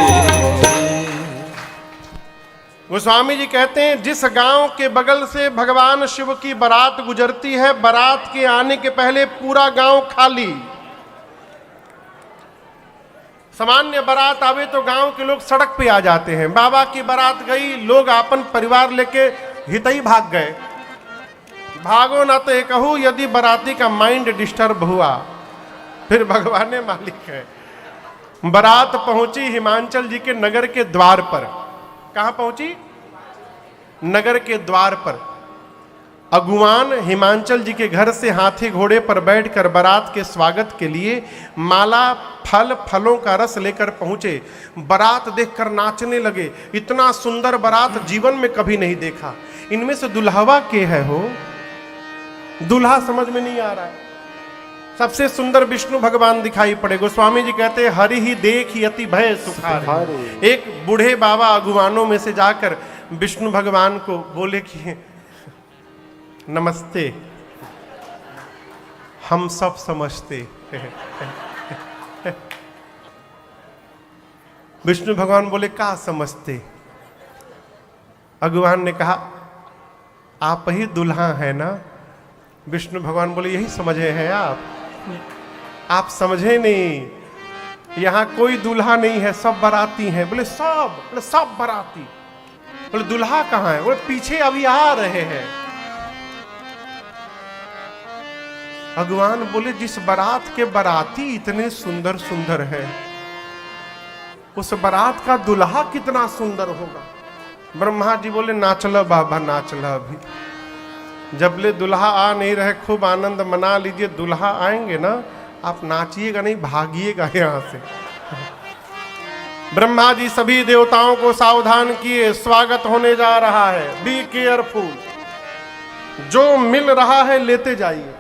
गोस्वामी जी कहते हैं जिस गांव के बगल से भगवान शिव की बारात गुजरती है, बारात के आने के पहले पूरा गांव खाली। सामान्य बारात आवे तो गांव के लोग सड़क पे आ जाते हैं। बाबा की बारात गई, लोग अपन परिवार लेके हितई भाग गए। भागो ना तो ये कहूँ, यदि बाराती का माइंड डिस्टर्ब हुआ फिर भगवान मालिक है। बारात पहुंची हिमांचल जी के नगर के द्वार पर। कहां पहुंची? नगर के द्वार पर। अगुवान हिमांचल जी के घर से हाथी घोड़े पर बैठकर बारात के स्वागत के लिए माला फलों का रस लेकर पहुंचे। बारात देखकर नाचने लगे। इतना सुंदर बारात जीवन में कभी नहीं देखा। इनमें से दुल्हवा के है हो? दुल्हा समझ में नहीं आ रहा है। सबसे सुंदर विष्णु भगवान दिखाई पड़े। गोस्वामी जी कहते हैं हरि ही देख यति भय सुखारे। एक बूढ़े बाबा अगुवानों में से जाकर विष्णु भगवान को बोले कि नमस्ते, हम सब समझते। विष्णु भगवान बोले का समझते? अगुवान ने कहा आप ही दुल्हा है ना? विष्णु भगवान बोले यही समझे हैं आप समझे नहीं। यहां कोई दूल्हा नहीं है, सब बाराती हैं। बोले सब बाराती। बोले दूल्हा कहां है? बोले पीछे अभी आ रहे हैं। भगवान बोले जिस बारात के बाराती इतने सुंदर सुंदर है, उस बारात का दूल्हा कितना सुंदर होगा। ब्रह्मा जी बोले नाचला बाबा, नाचला। अभी जबले दुल्हा आ नहीं रहे खूब आनंद मना लीजिए। दुल्हा आएंगे ना, आप नाचिएगा नहीं, भागिएगा यहां से। ब्रह्मा जी सभी देवताओं को सावधान किए, स्वागत होने जा रहा है, बी केयरफुल। जो मिल रहा है लेते जाइए।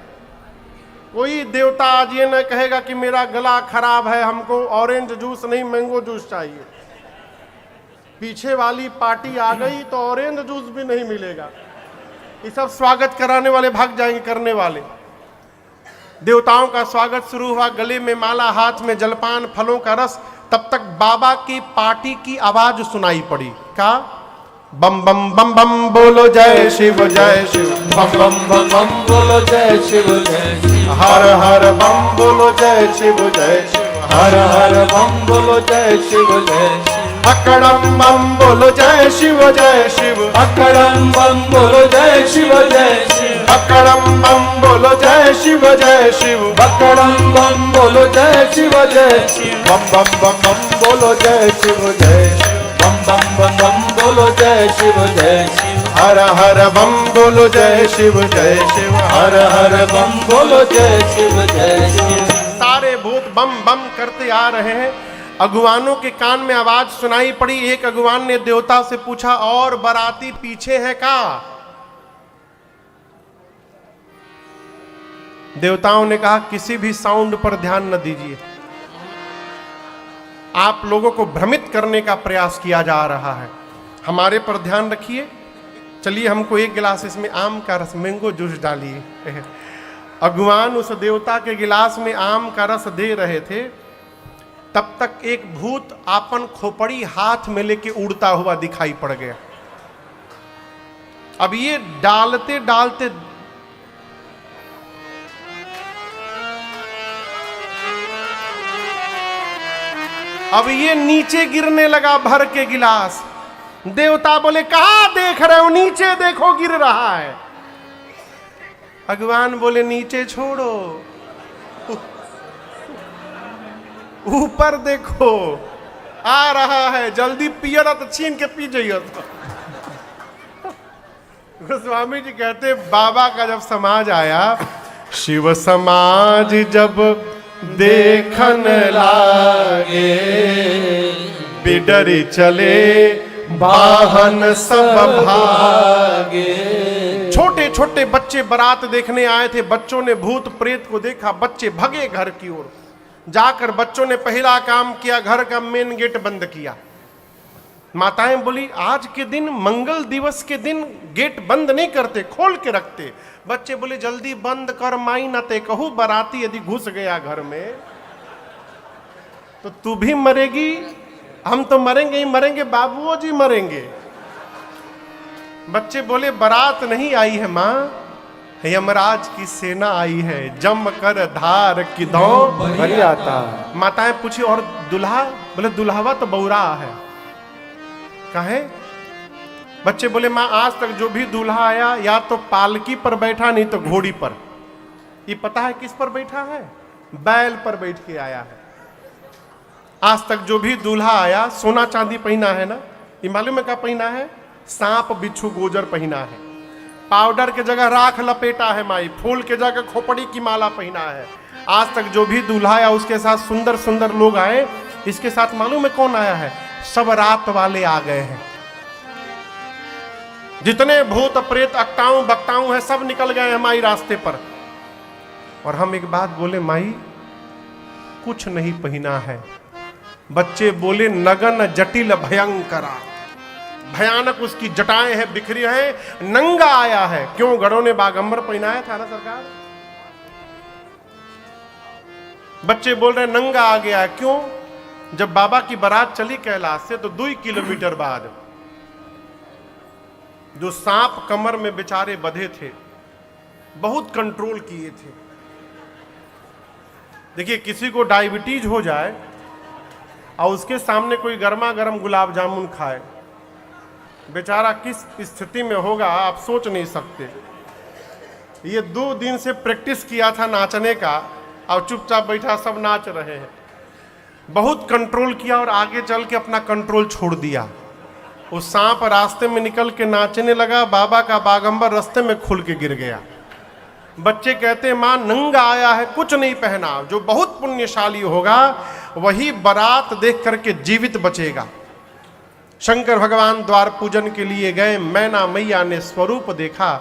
कोई देवता आज ये न कहेगा कि मेरा गला खराब है, हमको ऑरेंज जूस नहीं मैंगो जूस चाहिए। पीछे वाली पार्टी आ गई तो ऑरेंज जूस भी नहीं मिलेगा। ये सब स्वागत कराने वाले भाग जाएंगे करने वाले। देवताओं का स्वागत शुरू हुआ। गले में माला, हाथ में जलपान, फलों का रस। तब तक बाबा की पार्टी की आवाज सुनाई पड़ी। का बम बम बम बम बोलो जय शिव जय शिव, बम बम बम बम बोलो जय शिव जय शिव, हर हर बम बोलो जय शिव जय शिव, हर हर बम बोलो जय शिव जय शिव। अकड़म बम बोलो जय शिव जय शिव, अकड़म बम बोलो जय शिव जय शिव, अकड़म बम बोलो जय शिव जय शिव, अकड़म बम बोलो जय शिव जय शिव, बम बम बम बम बोलो जय शिव जय शिव, बम बम बम बम बोलो जय शिव जय शिव, हर हर बम बोलो जय शिव जय शिव, हर हर बम बोलो जय शिव जय शिव। सारे भूत बम बम करते आ रहे हैं। अगुवानों के कान में आवाज सुनाई पड़ी। एक अगुवान ने देवता से पूछा और बाराती पीछे है का? देवताओं ने कहा किसी भी साउंड पर ध्यान न दीजिए, आप लोगों को भ्रमित करने का प्रयास किया जा रहा है, हमारे पर ध्यान रखिए। चलिए हमको एक गिलास इसमें आम का रस मैंगो जूस डालिए। अगुवान उस देवता के गिलास में आम का रस दे रहे थे, तब तक एक भूत आपन खोपड़ी हाथ में लेके उड़ता हुआ दिखाई पड़ गया। अब ये डालते डालते अब ये नीचे गिरने लगा भर के गिलास। देवता बोले कहां देख रहे हो? नीचे देखो गिर रहा है। भगवान बोले नीचे छोड़ो, ऊपर देखो आ रहा है, जल्दी पियो ना तो छीन के पी जाइयो। गोस्वामी जी कहते बाबा का जब समाज आया शिव समाज जब देखन लागे, बिडरी चले वाहन सब भागे। छोटे छोटे बच्चे बारात देखने आए थे, बच्चों ने भूत प्रेत को देखा, बच्चे भगे घर की ओर। जाकर बच्चों ने पहला काम किया, घर का मेन गेट बंद किया। माताएं बोली आज के दिन, मंगल दिवस के दिन गेट बंद नहीं करते, खोल के रखते। बच्चे बोले जल्दी बंद कर माई, न ते कहू बाराती यदि घुस गया घर में तो तू भी मरेगी, हम तो मरेंगे ही मरेंगे, बाबुओ जी मरेंगे। बच्चे बोले बारात नहीं आई है माँ, यमराज की सेना आई है, जम कर धार की दौ भर आता। माताएं पूछी और दुल्हा? बोले दुल्हावा तो बौरा है। काहे? बच्चे बोले माँ आज तक जो भी दूल्हा आया या तो पालकी पर बैठा, नहीं तो घोड़ी पर। ये पता है किस पर बैठा है? बैल पर बैठ के आया है। आज तक जो भी दूल्हा आया सोना चांदी पहना है ना, ये मालूम है क्या पहना है? सांप बिच्छू गोजर पहना है। पाउडर के जगह राख लपेटा है माई, फूल के जगह खोपड़ी की माला पहना है। आज तक जो भी दूल्हा आया उसके साथ सुंदर सुंदर लोग आए, इसके साथ मालूम है कौन आया है? सब रात वाले आ गए हैं। जितने भूत प्रेत अक्टाऊ बक्टाऊ हैं सब निकल गए हैं माई रास्ते पर। और हम एक बात बोले माई कुछ नहीं पहना है। बच्चे बोले नगन जटिल भयंकरा, भयानक उसकी जटाएं हैं, बिखरी हैं, नंगा आया है। क्यों? गढ़ों ने बागंबर पहनाया था ना सरकार। बच्चे बोल रहे नंगा आ गया। क्यों? जब बाबा की बारात चली कैलाश से तो 2 किलोमीटर बाद जो सांप कमर में बेचारे बंधे थे, बहुत कंट्रोल किए थे। देखिए किसी को डायबिटीज हो जाए और उसके सामने कोई गर्मा गर्म गुलाब जामुन खाए, बेचारा किस स्थिति में होगा आप सोच नहीं सकते। ये 2 दिन से प्रैक्टिस किया था नाचने का और चुपचाप बैठा, सब नाच रहे हैं। बहुत कंट्रोल किया और आगे चल के अपना कंट्रोल छोड़ दिया। वो सांप रास्ते में निकल के नाचने लगा, बाबा का बागंबर रास्ते में खुल के गिर गया। बच्चे कहते माँ नंगा आया है, कुछ नहीं पहना। जो बहुत पुण्यशाली होगा वही बारात देख करके जीवित बचेगा। शंकर भगवान द्वार पूजन के लिए गए, मैना मैया ने स्वरूप देखा,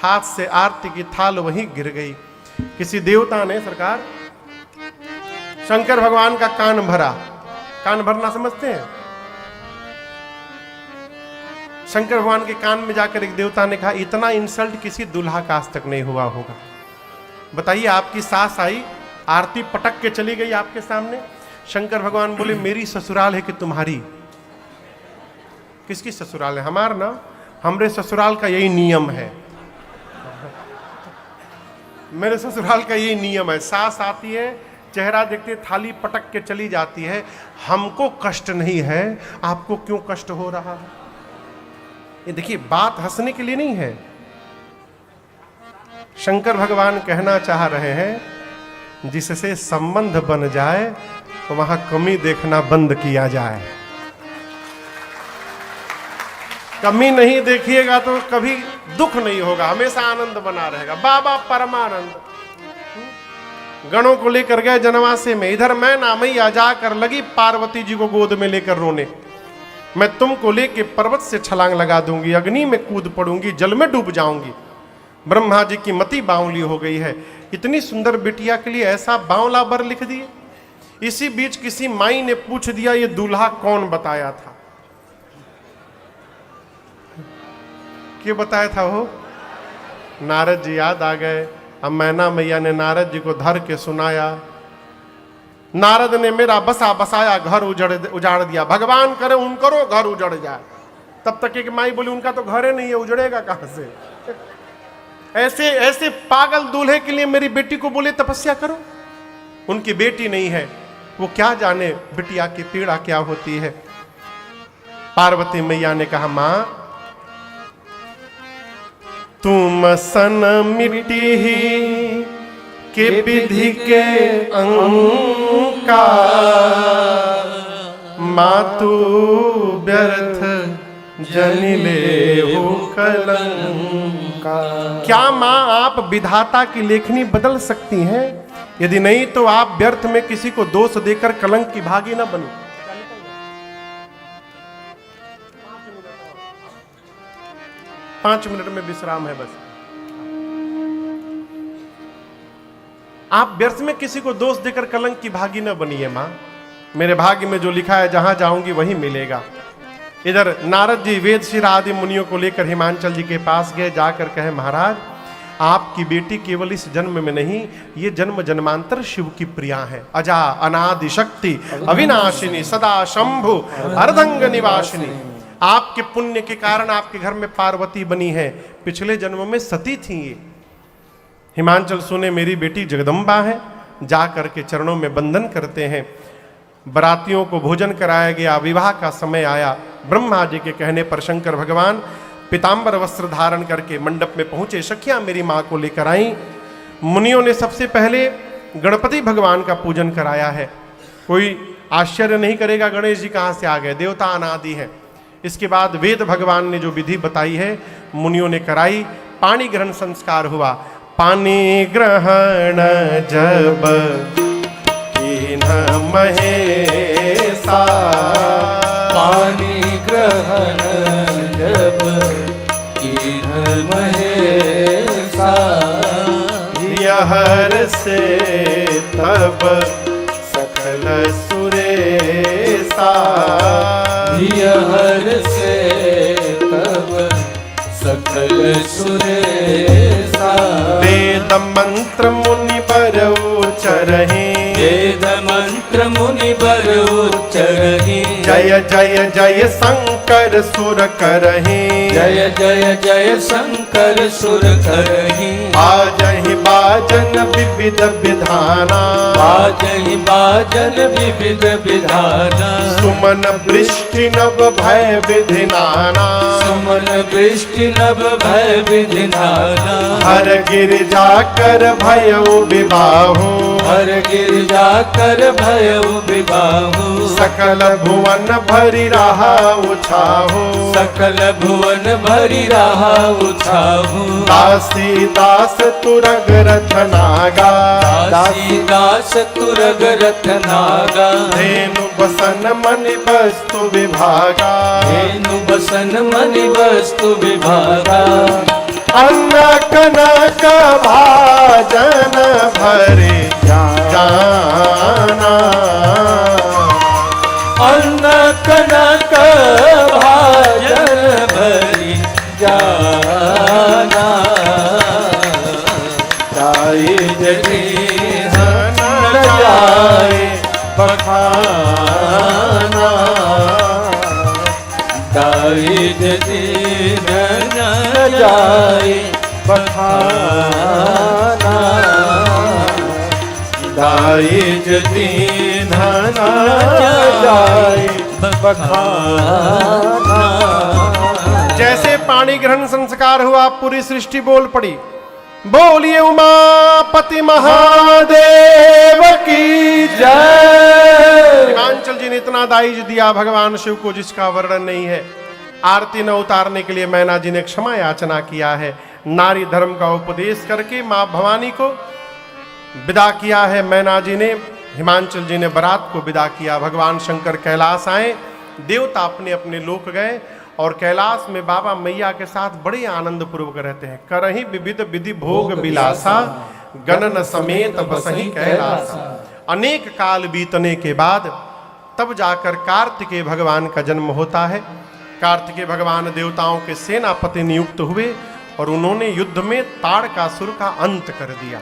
हाथ से आरती की थाल वहीं गिर गई। किसी देवता ने सरकार शंकर भगवान का कान भरा। कान भरना समझते हैं? शंकर भगवान के कान में जाकर एक देवता ने कहा इतना इंसल्ट किसी दूल्हा का आज तक नहीं हुआ होगा। बताइए आपकी सास आई, आरती पटक के चली गई आपके सामने। शंकर भगवान बोले मेरी ससुराल है कि तुम्हारी? किसकी ससुराल है? हमार ना, हमरे ससुराल का यही नियम है। मेरे ससुराल का यही नियम है। सास आती है, चेहरा देखते थाली पटक के चली जाती है। हमको कष्ट नहीं है, आपको क्यों कष्ट हो रहा है? ये देखिए बात हंसने के लिए नहीं है। शंकर भगवान कहना चाह रहे हैं जिससे संबंध बन जाए तो वहां कमी देखना बंद किया जाए। कमी नहीं देखिएगा तो कभी दुख नहीं होगा, हमेशा आनंद बना रहेगा। बाबा परमानंद गणों को लेकर गए जनवासे में। इधर मैं ना मैया जाकर लगी पार्वती जी को गोद में लेकर रोने। मैं तुमको लेके पर्वत से छलांग लगा दूंगी, अग्नि में कूद पड़ूंगी, जल में डूब जाऊंगी। ब्रह्मा जी की मति बावली हो गई है। इतनी सुंदर बिटिया के लिए ऐसा बावला बर लिख दिए। इसी बीच किसी माई ने पूछ दिया ये दूल्हा कौन बताया था? क्यों बताया था वो? नारद जी याद आ गए। अब मैना मैया ने नारद जी को धर के सुनाया। नारद ने मेरा बसा बसाया घर उजाड़ दिया। भगवान करे उनको घर उजड़ जाए। तब तक एक माई बोली उनका तो घर ही नहीं है, उजड़ेगा कहां से? ऐसे ऐसे पागल दूल्हे के लिए मेरी बेटी को बोले तपस्या करो। उनकी बेटी नहीं है, वो क्या जाने बिटिया की पीड़ा क्या होती है। पार्वती मैया ने कहा मां तुम सन मिट्टी ही के विधि के अंका, मातु व्यर्थ जनि लेहु कलंका। क्या माँ आप विधाता की लेखनी बदल सकती हैं? यदि नहीं तो आप व्यर्थ में किसी को दोष देकर कलंक की भागी न बनो। 5 मिनट में विश्राम है बस। आप व्यर्थ में किसी को दोष देकर कलंक की भागी न बनिए मां। मेरे भाग्य में जो लिखा है जहां जाऊंगी वही मिलेगा। इधर नारद जी वेदशिर आदि मुनियों को लेकर हिमांचल जी के पास गए। जाकर कहे महाराज आपकी बेटी केवल इस जन्म में नहीं, ये जन्म जन्मांतर शिव की प्रिया है। अजा अनादि शक्ति अविनाशिनी सदा शंभु अर्धंग निवासिनी। आपके पुण्य के कारण आपके घर में पार्वती बनी है, पिछले जन्म में सती थी ये। हिमांचल सुने मेरी बेटी जगदम्बा है। जाकर के चरणों में बंधन करते हैं। बरातियों को भोजन कराया गया। विवाह का समय आया। ब्रह्मा जी के कहने पर शंकर भगवान पीतांबर वस्त्र धारण करके मंडप में पहुंचे। सखियां मेरी मां को लेकर आई। मुनियों ने सबसे पहले गणपति भगवान का पूजन कराया है। कोई आश्चर्य नहीं करेगा गणेश जी कहां से आ गए, देवता अनादि है। इसके बाद वेद भगवान ने जो विधि बताई है मुनियों ने कराई। पानी ग्रहण संस्कार हुआ। पानी ग्रहण जब कीन्ह महेशा, पानी ग्रहण जब कीन्ह महेशा, यहर से तब सकल सुरेशा, यहर से तब सकल सुरेशा। वेद मंत्र मुनि पर उच्चरहि, वेद मंत्र मुनि पर उच्चरहि, जय जय जय शंकर सुर करहि, जय जय जय शंकर सुर करहि। बाजहि बाजन विविध विधाना, बाजहि बाजन विविध विधाना, सुमन वृष्टि नव भय विधि नाना, सुमन वृष्टि नव भय विधि नाना। हर गिरिजा कर भयउ विबाहु, हर गिरिजा कर भयउ विबाहु, सकल भुवन भरि रहा उछाहु, सकल भुवन भरि रहा उछाहु। दासी दास तुरग रथ नागा, दासी दास तुरग रथ नागा, धेनु बसन मनि वस्तु विभागा, धेनु बसन मनि वस्तु विभागा। अन्न कनक भाजन भरे जाना, अन्न कनक भाजन भरि जाना, जाए जटी धन न जाए बखाना, दाई जति धन जाए बखाना, दाई जति धन जाए बखाना। जैसे पानी ग्रहण संस्कार हुआ पूरी सृष्टि बोल पड़ी। बोलिए उमापति महादेव की जय। हिमांचल जी ने इतना दाइज दिया भगवान शिव को जिसका वर्णन नहीं है। आरती न उतारने के लिए मैना जी ने क्षमा याचना किया है। नारी धर्म का उपदेश करके मां भवानी को विदा किया है मैना जी ने। हिमांचल जी ने बारात को विदा किया। भगवान शंकर कैलाश आए। देवता अपने अपने लोक गए और कैलाश में बाबा मैया के साथ बड़े आनंद पूर्वक रहते हैं। करहि विविध विधि भोग विलासा, गणन समेत बसहि कैलासा। अनेक काल बीतने के बाद तब जाकर कार्तिकेय भगवान का जन्म होता है। कार्तिकेय भगवान देवताओं के सेनापति नियुक्त हुए और उन्होंने युद्ध में ताड़कासुर का अंत कर दिया।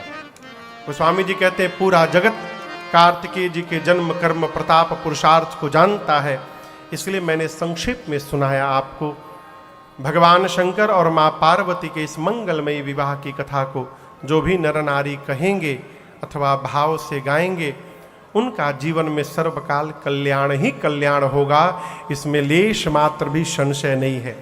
तो स्वामी जी कहते हैं पूरा जगत कार्तिकेय जी के जन्म कर्म प्रताप पुरुषार्थ को जानता है, इसलिए मैंने संक्षेप में सुनाया आपको भगवान शंकर और मां पार्वती के इस मंगलमयी विवाह की कथा को। जो भी नर नारी कहेंगे अथवा भाव से गाएंगे उनका जीवन में सर्वकाल कल्याण ही कल्याण होगा, इसमें लेश मात्र भी संशय नहीं है।